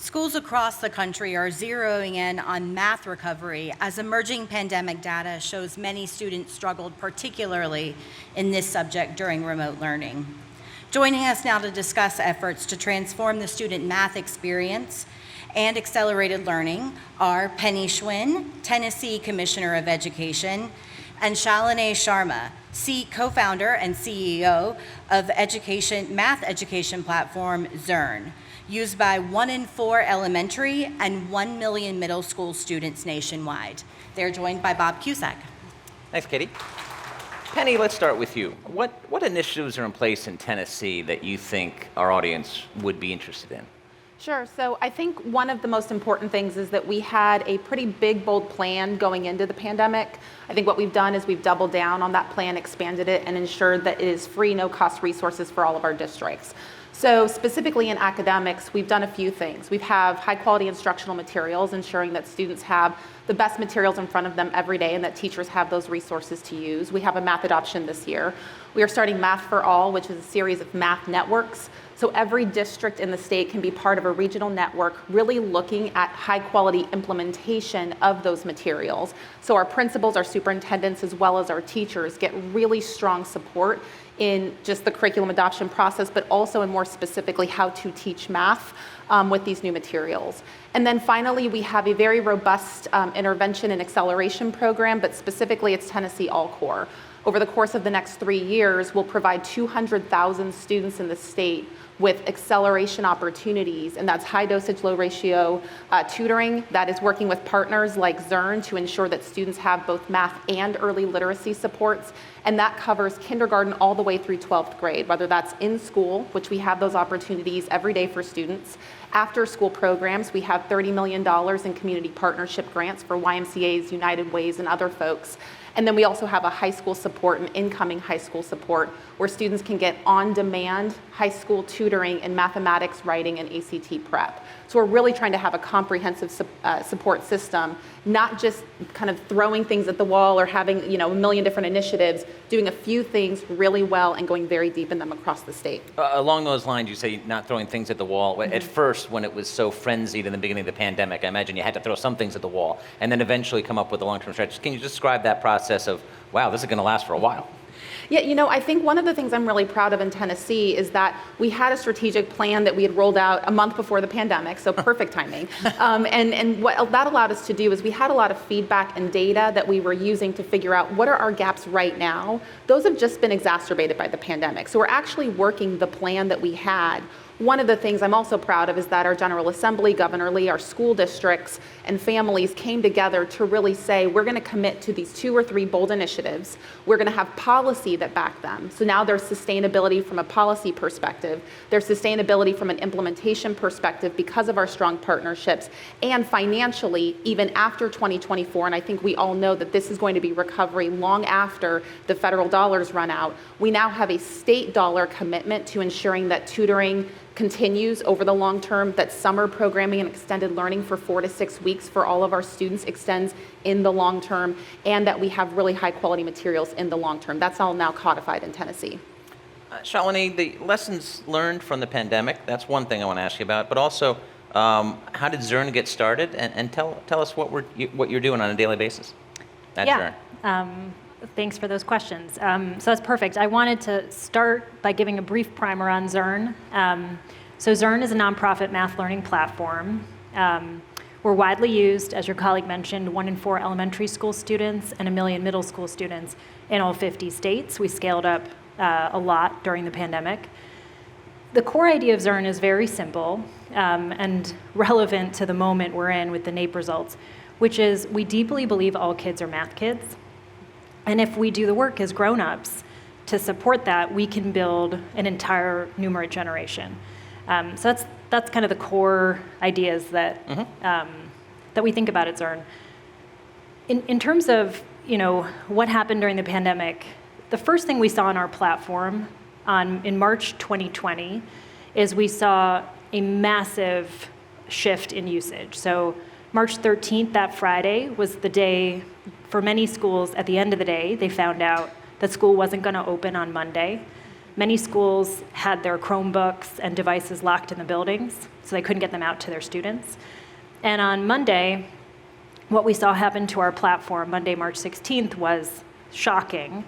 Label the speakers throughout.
Speaker 1: Schools across the country are zeroing in on math recovery as emerging pandemic data shows many students struggled particularly in this subject during remote learning. Joining us now to discuss efforts to transform the student math experience and accelerated learning are Penny Schwinn, Tennessee Commissioner of Education, and Shalinee Sharma, co-founder and CEO of math education platform Zearn, used by 1 in 4 elementary and 1 million middle school students nationwide. They're joined by Bob Cusack.
Speaker 2: Thanks, Katie. Penny, let's start with you. What initiatives are in place in Tennessee that you think our audience would be interested in?
Speaker 3: Sure. So I think one of the most important things is that we had a pretty big, bold plan going into the pandemic. I think what we've done is we've doubled down on that plan, expanded it, and ensured that it is free, no-cost resources for all of our districts. So specifically in academics, we've done a few things. We have high-quality instructional materials, ensuring that students have the best materials in front of them every day and that teachers have those resources to use. We have a math adoption this year. We are starting Math for All, which is a series of math networks. So every district in the state can be part of a regional network, really looking at high-quality implementation of those materials. So our principals, our superintendents, as well as our teachers get really strong support in just the curriculum adoption process, but also in more specifically how to teach math with these new materials. And then finally, we have a very robust intervention and acceleration program, but specifically it's Tennessee All-Core. Over the course of the next 3 years, we'll provide 200,000 students in the state with acceleration opportunities, and that's high dosage, low ratio tutoring. That is working with partners like Zearn to ensure that students have both math and early literacy supports, and that covers kindergarten all the way through 12th grade, whether that's in school, which we have those opportunities every day for students. After school programs, we have $30 million in community partnership grants for YMCAs, United Ways, and other folks. And then we also have a high school support and incoming high school support where students can get on-demand high school tutoring in mathematics, writing, and ACT prep. So we're really trying to have a comprehensive support system, not just kind of throwing things at the wall or having a million different initiatives, doing a few things really well and going very deep in them across the state.
Speaker 2: Along those lines, you say not throwing things at the wall. Mm-hmm. At first, when it was so frenzied in the beginning of the pandemic, I imagine you had to throw some things at the wall and then eventually come up with a long-term strategy. Can you describe that process of, wow, this is going to last for a while?
Speaker 3: Yeah, I think one of the things I'm really proud of in Tennessee is that we had a strategic plan that we had rolled out a month before the pandemic, so perfect timing. And what that allowed us to do is we had a lot of feedback and data that we were using to figure out what are our gaps right now. Those have just been exacerbated by the pandemic. So we're actually working the plan that we had. One of the things I'm also proud of is that our General Assembly, Governor Lee, our school districts, and families came together to really say, we're going to commit to these 2 or 3 bold initiatives. We're going to have policy that back them. So now there's sustainability from a policy perspective. There's sustainability from an implementation perspective because of our strong partnerships. And financially, even after 2024, and I think we all know that this is going to be recovery long after the federal dollars run out, we now have a state dollar commitment to ensuring that tutoring continues over the long term, that summer programming and extended learning for 4 to 6 weeks for all of our students extends in the long term, and that we have really high quality materials in the long term. That's all now codified in Tennessee.
Speaker 2: Shalinee, the lessons learned from the pandemic, that's one thing I want to ask you about, but also how did Zearn get started? And tell us what you're doing on a daily basis at Zearn.
Speaker 4: Thanks for those questions. So that's perfect. I wanted to start by giving a brief primer on Zearn. So Zearn is a nonprofit math learning platform. We're widely used, as your colleague mentioned, 1 in 4 elementary school students and 1 million middle school students in all 50 states. We scaled up a lot during the pandemic. The core idea of Zearn is very simple and relevant to the moment we're in with the NAEP results, which is we deeply believe all kids are math kids. And if we do the work as grown-ups to support that, we can build an entire numerate generation. So that's kind of the core ideas that that we think about at Zearn. In terms of what happened during the pandemic, the first thing we saw on our platform in March 2020 is we saw a massive shift in usage. So March 13th, that Friday, was the day for many schools. At the end of the day, they found out that school wasn't going to open on Monday. Many schools had their Chromebooks and devices locked in the buildings, so they couldn't get them out to their students. And on Monday, what we saw happen to our platform, Monday, March 16th, was shocking,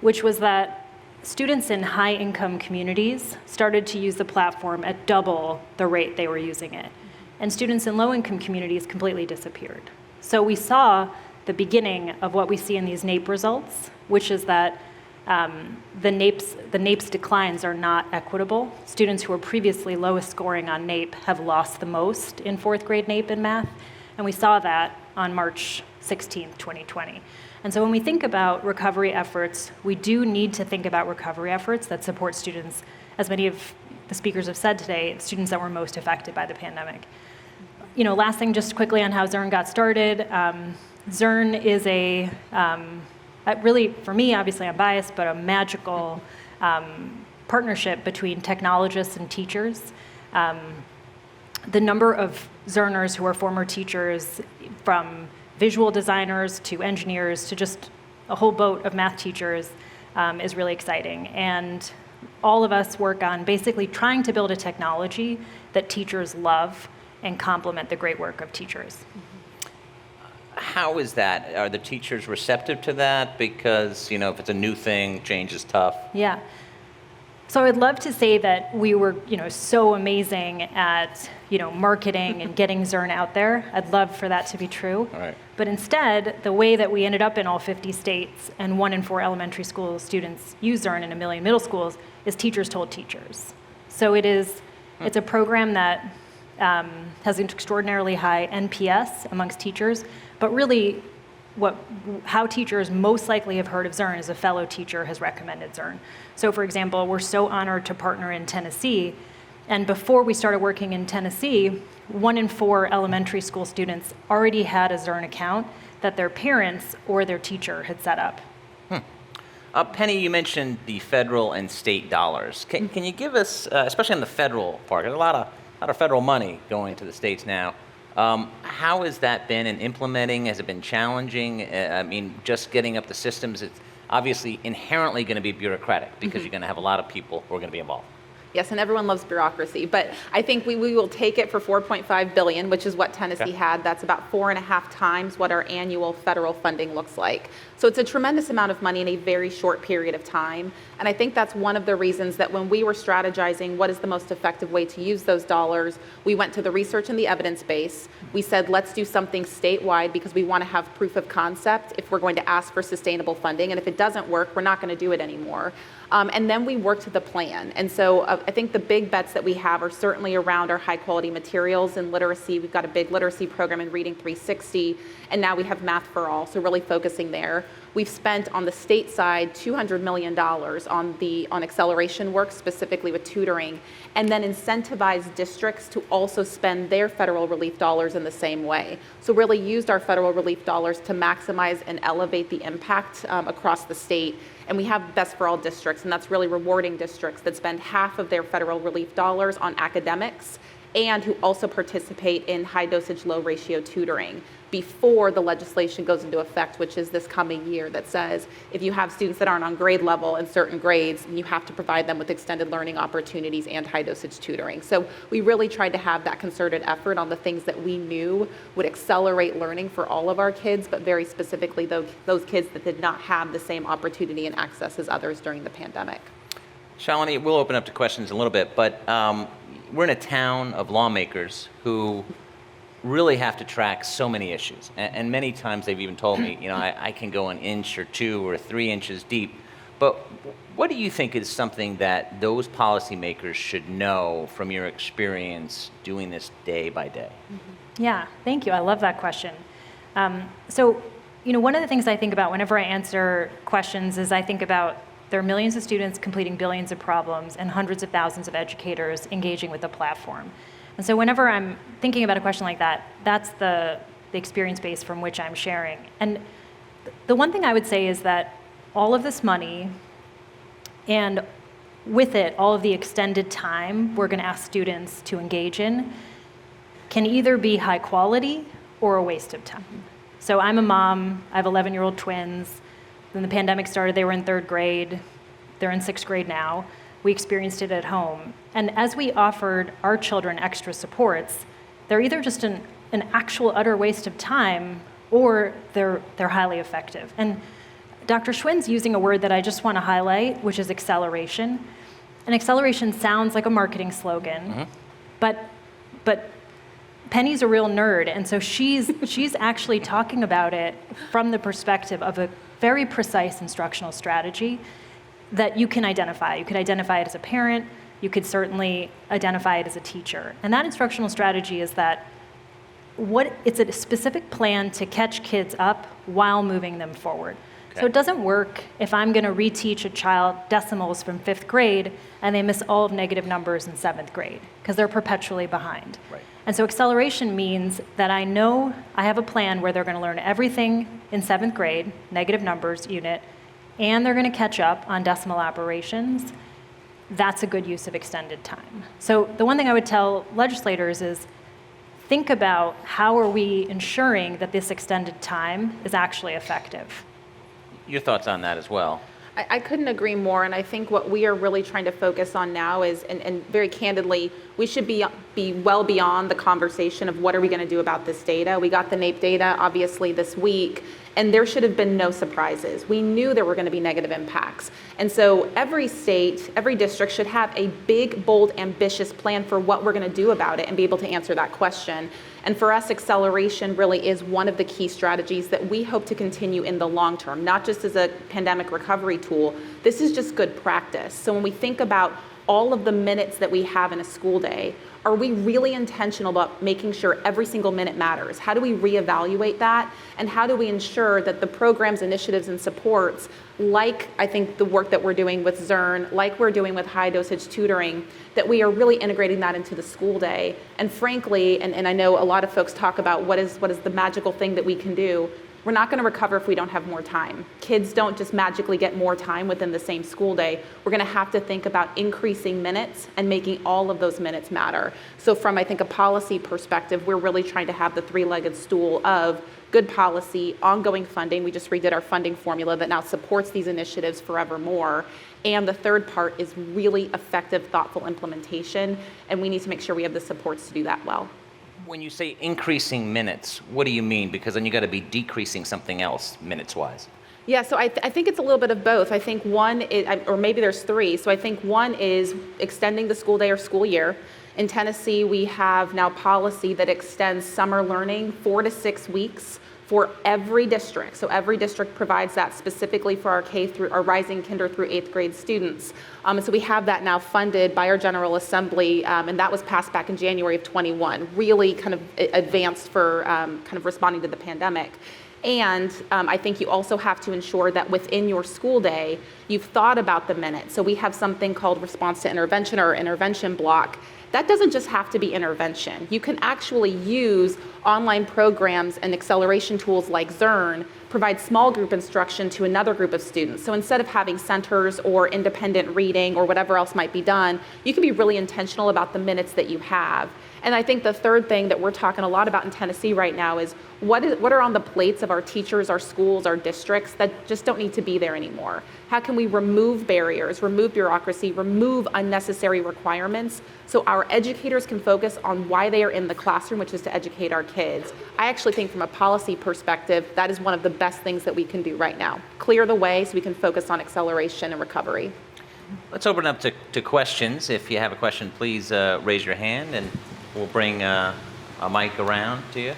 Speaker 4: which was that students in high-income communities started to use the platform at double the rate they were using it. And students in low-income communities completely disappeared. So we saw the beginning of what we see in these NAEP results, which is that the NAEP's declines are not equitable. Students who were previously lowest scoring on NAEP have lost the most in fourth grade NAEP in math, and we saw that on March 16th, 2020. And so when we think about recovery efforts, we do need to think about recovery efforts that support students, as many of the speakers have said today, students that were most affected by the pandemic. Last thing, just quickly on how Zearn got started. Zearn is really, for me, obviously I'm biased, but a magical partnership between technologists and teachers. The number of Zearners who are former teachers, from visual designers to engineers to just a whole boat of math teachers, is really exciting. And all of us work on basically trying to build a technology that teachers love and complement the great work of teachers.
Speaker 2: How is that? Are the teachers receptive to that? Because, if it's a new thing, change is tough.
Speaker 4: Yeah. So I'd love to say that we were, so amazing at, marketing and getting Zearn out there. I'd love for that to be true.
Speaker 2: All right.
Speaker 4: But instead, the way that we ended up in all 50 states and 1 in 4 elementary school students use Zearn in 1 million middle schools is teachers told teachers. So it's a program that has an extraordinarily high NPS amongst teachers, but really how teachers most likely have heard of Zearn is a fellow teacher has recommended Zearn. So for example, we're so honored to partner in Tennessee, and before we started working in Tennessee, 1 in 4 elementary school students already had a Zearn account that their parents or their teacher had set up.
Speaker 2: Penny, you mentioned the federal and state dollars. Can you give us, especially on the federal part, there's a lot of federal money going to the states now. How has that been in implementing? Has it been challenging? Just getting up the systems, it's obviously inherently going to be bureaucratic because you're going to have a lot of people who are going to be involved.
Speaker 3: Yes, and everyone loves bureaucracy, but I think we will take it for $4.5 billion, which is what Tennessee had. That's about 4.5 times what our annual federal funding looks like. So it's a tremendous amount of money in a very short period of time. And I think that's one of the reasons that when we were strategizing what is the most effective way to use those dollars, we went to the research and the evidence base. We said, let's do something statewide because we want to have proof of concept if we're going to ask for sustainable funding. And if it doesn't work, we're not going to do it anymore. And then we worked the plan. And so I think the big bets that we have are certainly around our high quality materials and literacy. We've got a big literacy program in Reading 360, and now we have Math for All, so really focusing there. We've spent on the state side $200 million on acceleration work, specifically with tutoring, and then incentivized districts to also spend their federal relief dollars in the same way. So really used our federal relief dollars to maximize and elevate the impact across the state. And we have Best for All districts, and that's really rewarding districts that spend half of their federal relief dollars on academics and who also participate in high dosage, low ratio tutoring before the legislation goes into effect, which is this coming year, that says if you have students that aren't on grade level in certain grades, you have to provide them with extended learning opportunities and high dosage tutoring. So we really tried to have that concerted effort on the things that we knew would accelerate learning for all of our kids, but very specifically those kids that did not have the same opportunity and access as others during the pandemic.
Speaker 2: Shalinee, we'll open up to questions in a little bit, but we're in a town of lawmakers who really have to track so many issues. And many times they've even told me, I can go an inch or 2 or 3 inches deep. But what do you think is something that those policymakers should know from your experience doing this day by day?
Speaker 4: Yeah, thank you. I love that question. So, one of the things I think about whenever I answer questions is I think about there are millions of students completing billions of problems and hundreds of thousands of educators engaging with the platform. And so whenever I'm thinking about a question like that, that's the experience base from which I'm sharing. And the one thing I would say is that all of this money and with it, all of the extended time we're going to ask students to engage in can either be high quality or a waste of time. So I'm a mom, I have 11-year-old twins. When the pandemic started, they were in 3rd grade. They're in 6th grade now. we experienced it at home. And as we offered our children extra supports, they're either just an actual utter waste of time, or they're highly effective. And Dr. Schwinn's using a word that I just want to highlight, which is acceleration. And acceleration sounds like a marketing slogan, but Penny's a real nerd, and so she's actually talking about it from the perspective of a very precise instructional strategy that you can identify. You could identify it as a parent, you could certainly identify it as a teacher. And that instructional strategy is that it's a specific plan to catch kids up while moving them forward. Okay. So it doesn't work if I'm going to reteach a child decimals from 5th grade and they miss all of negative numbers in 7th grade, because they're perpetually behind.
Speaker 2: Right.
Speaker 4: And so acceleration means that I know I have a plan where they're going to learn everything in 7th grade, negative numbers unit, and they're going to catch up on decimal operations. That's a good use of extended time. So the one thing I would tell legislators is, think about how are we ensuring that this extended time is actually effective.
Speaker 2: Your thoughts on that as well?
Speaker 3: I couldn't agree more, and I think what we are really trying to focus on now is, and very candidly, we should be well beyond the conversation of what are we going to do about this data. We got the NAEP data, obviously, this week, and there should have been no surprises. We knew there were going to be negative impacts. And so every state, every district should have a big, bold, ambitious plan for what we're going to do about it and be able to answer that question. And for us, acceleration really is one of the key strategies that we hope to continue in the long term, not just as a pandemic recovery tool. This is just good practice. So when we think about all of the minutes that we have in a school day, are we really intentional about making sure every single minute matters? How do we reevaluate that? And how do we ensure that the programs, initiatives, and supports, like I think the work that we're doing with Zearn, like we're doing with high dosage tutoring, that we are really integrating that into the school day? And frankly, and I know a lot of folks talk about what is the magical thing that we can do. We're not going to recover if we don't have more time. Kids don't just magically get more time within the same school day. We're going to have to think about increasing minutes and making all of those minutes matter. So from, I think, a policy perspective, we're really trying to have the three-legged stool of good policy, ongoing funding. We just redid our funding formula that now supports these initiatives forevermore. And the third part is really effective, thoughtful implementation. And we need to make sure we have the supports to do that well.
Speaker 2: When you say increasing minutes, what do you mean? Because then you got to be decreasing something else minutes-wise.
Speaker 3: Yeah, so I think it's a little bit of both. I think one is, or maybe there's three. So I think one is extending the school day or school year. In Tennessee, we have now policy that extends summer learning 4 to 6 weeks for every district. So every district provides that specifically for our rising kinder through 8th grade students. And so we have that now funded by our General Assembly, and that was passed back in January of 21, really kind of advanced for kind of responding to the pandemic. And I think you also have to ensure that within your school day, you've thought about the minute. So we have something called response to intervention or intervention block. That doesn't just have to be intervention. You can actually use online programs and acceleration tools like Zearn, provide small group instruction to another group of students. So instead of having centers or independent reading or whatever else might be done, you can be really intentional about the minutes that you have. And I think the third thing that we're talking a lot about in Tennessee right now is what are on the plates of our teachers, our schools, our districts that just don't need to be there anymore? How can we remove barriers, remove bureaucracy, remove unnecessary requirements so our educators can focus on why they are in the classroom, which is to educate our kids? I actually think from a policy perspective, that is one of the best things that we can do right now. Clear the way so we can focus on acceleration and recovery.
Speaker 2: Let's open up to questions. If you have a question, please raise your hand and we'll bring a mic around to you.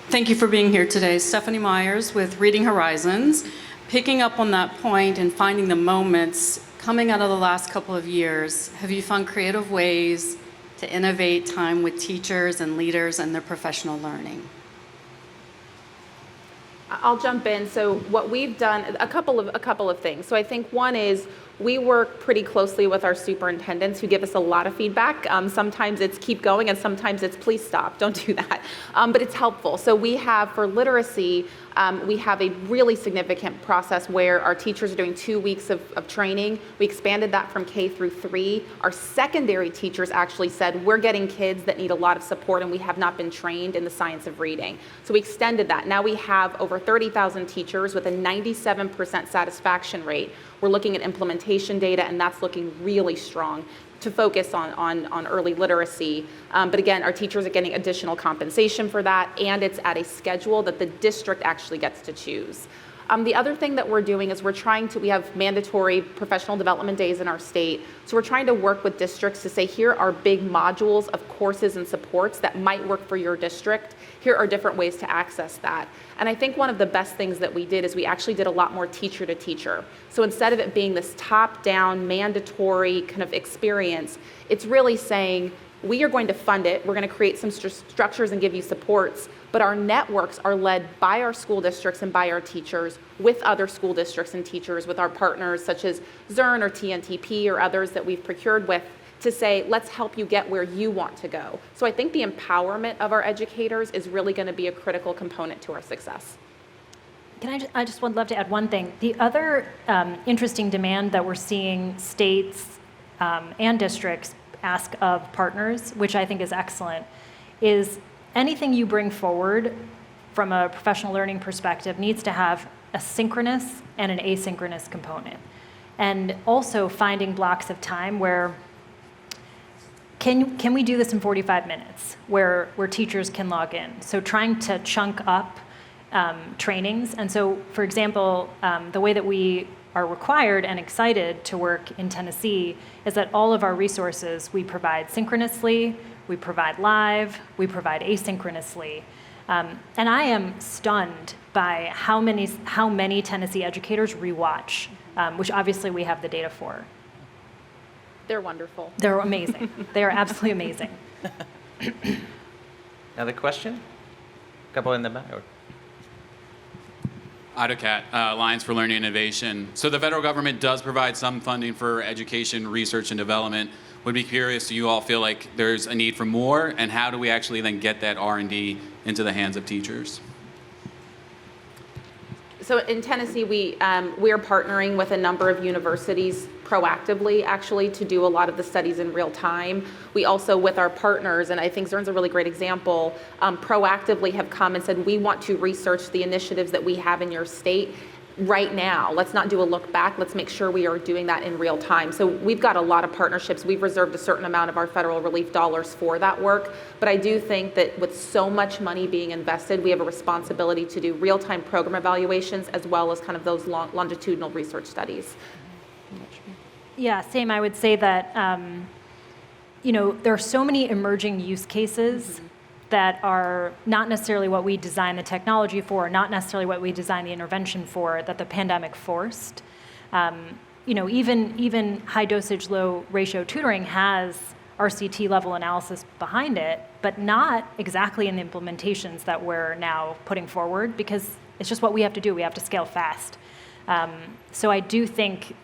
Speaker 5: Thank you for being here today. Stephanie Myers with Reading Horizons. Picking up on that point and finding the moments coming out of the last couple of years, have you found creative ways to innovate time with teachers and leaders and their professional learning?
Speaker 3: I'll jump in. So what we've done, a couple of things. So I think one is we work pretty closely with our superintendents who give us a lot of feedback. Sometimes it's keep going and sometimes it's please stop, don't do that. But it's helpful. So we have for literacy, we have a really significant process where our teachers are doing 2 weeks of training. We expanded that from K through 3. Our secondary teachers actually said, we're getting kids that need a lot of support and we have not been trained in the science of reading. So we extended that. Now we have over 30,000 teachers with a 97% satisfaction rate. We're looking at implementation data, and that's looking really strong to focus on early literacy. But again, our teachers are getting additional compensation for that, and it's at a schedule that the district actually gets to choose. The other thing that we're doing is we have mandatory professional development days in our state. So we're trying to work with districts to say, here are big modules of courses and supports that might work for your district. Here are different ways to access that. And I think one of the best things that we did is we actually did a lot more teacher to teacher. So instead of it being this top-down mandatory kind of experience, it's really saying, we are going to fund it. We're going to create some structures and give you supports, but our networks are led by our school districts and by our teachers with other school districts and teachers, with our partners such as Zearn or TNTP or others that we've procured with, to say, let's help you get where you want to go. So I think the empowerment of our educators is really going to be a critical component to our success.
Speaker 4: I just would love to add one thing. The other interesting demand that we're seeing states and districts ask of partners, which I think is excellent, is anything you bring forward from a professional learning perspective needs to have a synchronous and an asynchronous component. And also finding blocks of time where can we do this in 45 minutes where teachers can log in? So trying to chunk up trainings. And so, for example, the way that we are required and excited to work in Tennessee is that all of our resources we provide synchronously, we provide live, we provide asynchronously. And I am stunned by how many Tennessee educators rewatch, which obviously we have the data for.
Speaker 3: They're wonderful.
Speaker 4: They're amazing. They are absolutely amazing.
Speaker 2: Another question? Couple in the back.
Speaker 6: AutoCAT, Alliance for Learning Innovation. So the federal government does provide some funding for education, research, and development. Would be curious, do you all feel like there's a need for more, and how do we actually then get that R&D into the hands of teachers?
Speaker 3: So in Tennessee, we are partnering with a number of universities proactively, actually, to do a lot of the studies in real time. We also, with our partners, and I think Zearn's a really great example, proactively have come and said, we want to research the initiatives that we have in your state right now. Let's not do a look back. Let's make sure we are doing that in real time. So we've got a lot of partnerships. We've reserved a certain amount of our federal relief dollars for that work. But I do think that with so much money being invested, we have a responsibility to do real-time program evaluations as well as kind of those longitudinal research studies.
Speaker 4: Yeah, same. I would say that, there are so many emerging use cases that are not necessarily what we design the technology for, not necessarily what we design the intervention for, that the pandemic forced. Even high dosage, low ratio tutoring has RCT level analysis behind it, but not exactly in the implementations that we're now putting forward, because it's just what we have to do. We have to scale fast. So I do think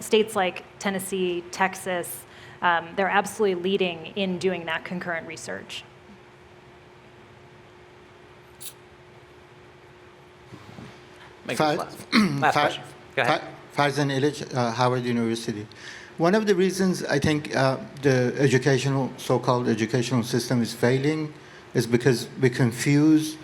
Speaker 4: states like Tennessee, Texas, they're absolutely leading in doing that concurrent research.
Speaker 2: Last question. Go ahead.
Speaker 7: Farzan Illich, Howard University. One of the reasons I think the so-called educational system is failing is because we confuse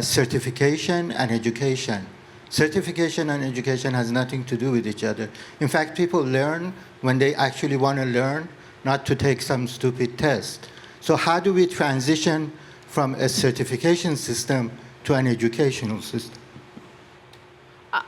Speaker 7: certification and education. Certification and education has nothing to do with each other. In fact, people learn when they actually want to learn, not to take some stupid test. So how do we transition from a certification system to an educational system?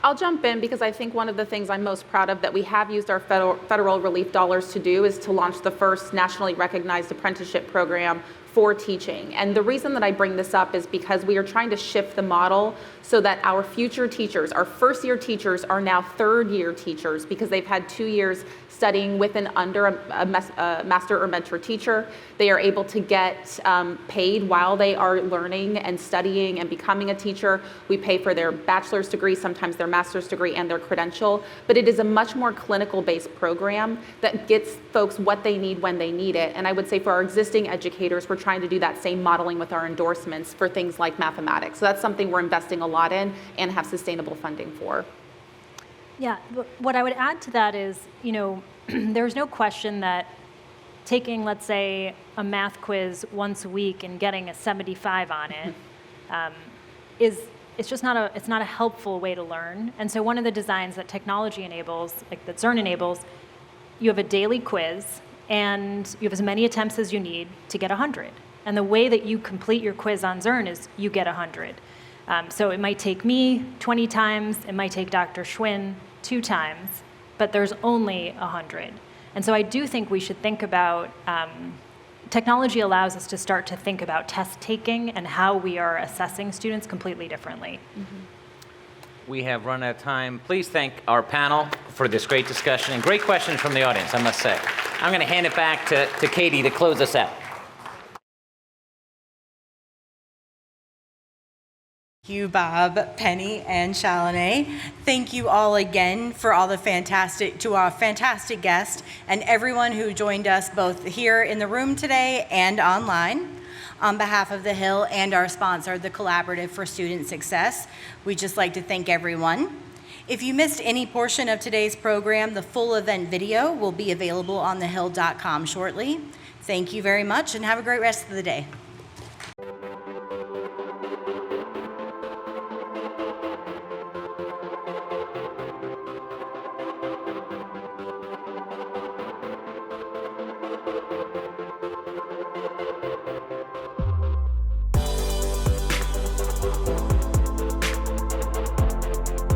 Speaker 3: I'll jump in because I think one of the things I'm most proud of that we have used our federal relief dollars to do is to launch the first nationally recognized apprenticeship program for teaching. And the reason that I bring this up is because we are trying to shift the model so that our future teachers, our first-year teachers, are now third-year teachers because they've had 2 years studying with and under a master or mentor teacher. They are able to get paid while they are learning and studying and becoming a teacher. We pay for their bachelor's degree, sometimes their master's degree, and their credential. But it is a much more clinical-based program that gets folks what they need when they need it. And I would say for our existing educators, we're trying to do that same modeling with our endorsements for things like mathematics. So that's something we're investing a lot in and have sustainable funding for.
Speaker 4: Yeah, what I would add to that is, there's no question that taking, let's say, a math quiz once a week and getting a 75 on it it's just it's not a helpful way to learn. And so one of the designs that technology enables, like that Zearn enables, you have a daily quiz and you have as many attempts as you need to get 100. And the way that you complete your quiz on Zearn is you get 100. So it might take me 20 times, it might take Dr. Schwinn 2 times, but there's only 100. And so I do think we should think about, technology allows us to start to think about test taking and how we are assessing students completely differently.
Speaker 2: We have run out of time. Please thank our panel for this great discussion and great questions from the audience, I must say. I'm going to hand it back to Katie to close us out.
Speaker 1: Thank you, Bob, Penny, and Shalinee. Thank you all again for all the our fantastic guests and everyone who joined us both here in the room today and online. On behalf of the Hill and our sponsor, the Collaborative for Student Success, we'd just like to thank everyone. If you missed any portion of today's program, the full event video will be available on thehill.com shortly. Thank you very much and have a great rest of the day.